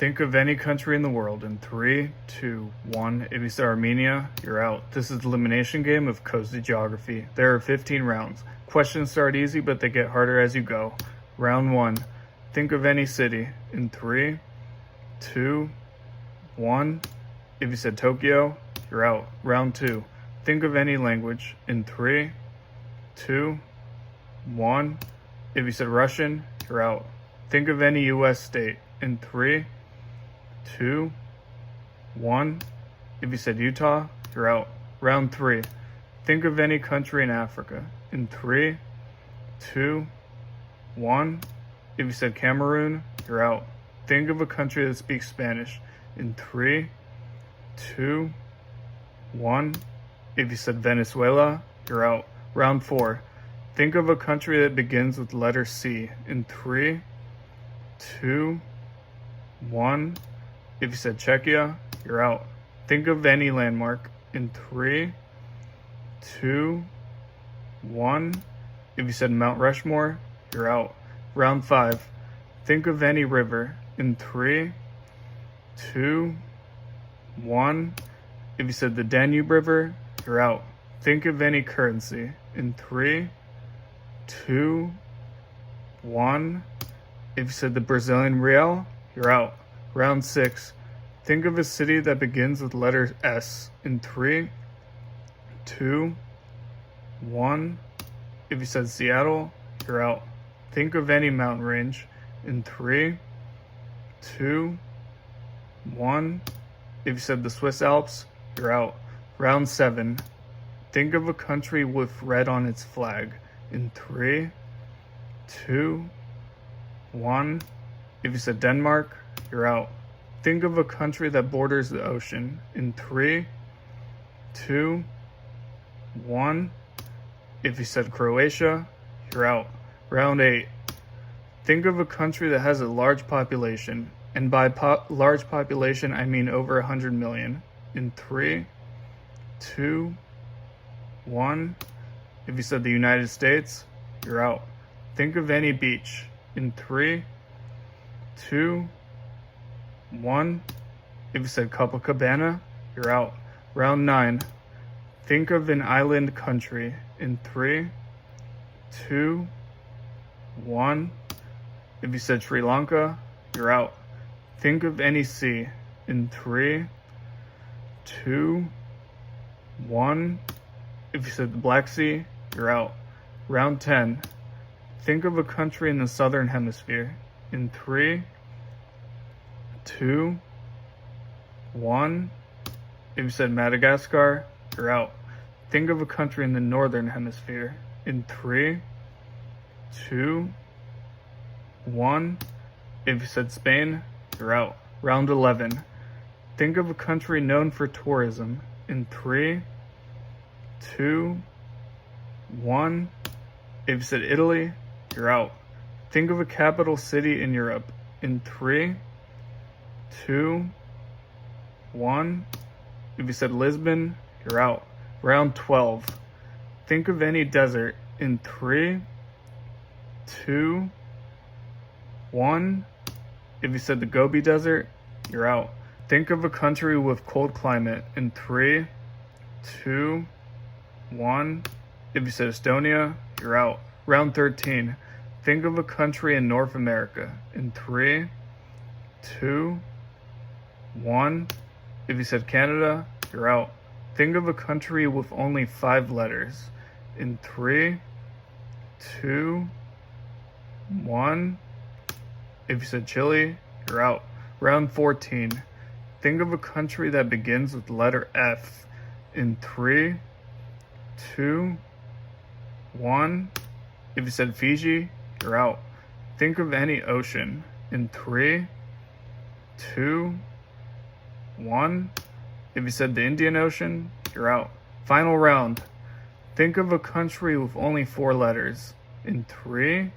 Think of any country in the world in 3, 2, 1. If you said Armenia, you're out. This is the elimination game of Cozy Geography. There are 15 rounds. Questions start easy, but they get harder as you go. Round 1. Think of any city in 3, 2, 1. If you said Tokyo, you're out. Round 2. Think of any language in 3, 2, 1. If you said Russian, you're out. Think of any U.S. state in 3, 2, 1. If you said Utah, you're out. Round 3. Think of any country in Africa in 3, 2, 1. If you said Cameroon, you're out. Think of a country that speaks Spanish in 3, 2, 1. If you said Venezuela, you're out. Round 4. Think of a country that begins with letter C in 3, 2, 1. If you said Czechia, you're out. Think of any landmark in 3, 2, 1. If you said Mount Rushmore, you're out. Round 5. Think of any river in 3, 2, 1. If you said the Danube River, you're out. Think of any currency in 3, 2, 1. If you said the Brazilian real, you're out. Round 6. Think of a city that begins with letter S in 3, 2, 1. If you said Seattle, you're out. Think of any mountain range in 3, 2, 1. If you said the Swiss Alps, you're out. Round 7. Think of a country with red on its flag in 3, 2, 1. If you said Denmark, you're out. Think of a country that borders the ocean in 3, 2, 1. If you said Croatia, you're out. Round 8. Think of a country that has a large population, and by large population I mean over 100 million, in 3, 2, 1. If you said the United States, you're out. Think of any beach in 3, 2, 1. If you said Copacabana, you're out. Round 9. Think of an island country in 3, 2, 1. If you said Sri Lanka, you're out. Think of any sea in 3, 2, 1. If you said the Black Sea, you're out. Round 10. Think of a country in the southern hemisphere in 3, 2, 1. If you said Madagascar, you're out. Think of a country in the northern hemisphere in 3, 2, 1. If you said Spain, you're out. Round 11. Think of a country known for tourism in 3, 2, 1. If you said Italy, you're out. Think of a capital city in Europe in 3, 2, 1. If you said Lisbon, you're out. Round 12. Think of any desert in 3, 2, 1. If you said the Gobi Desert, you're out. Think of a country with cold climate in 3, 2, 1. If you said Estonia, you're out. Round 13. Think of a country in North America in 3, 2, 1. If you said Canada, you're out. Think of a country with only 5 letters in 3, 2, 1. If you said Chile, you're out. Round 14. Think of a country that begins with letter F in 3, 2, 1. If you said Fiji, you're out. Think of any ocean in 3, 2, 1. If you said the Indian Ocean, you're out. Final round. Think of a country with only 4 letters in 3,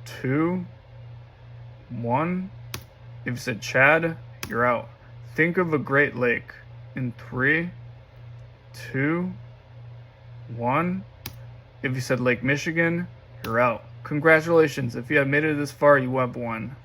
2, 1. If you said Chad, you're out. Think of a Great Lake in 3, 2, 1. If you said Lake Michigan, you're out. Congratulations, if you have made it this far, you have won.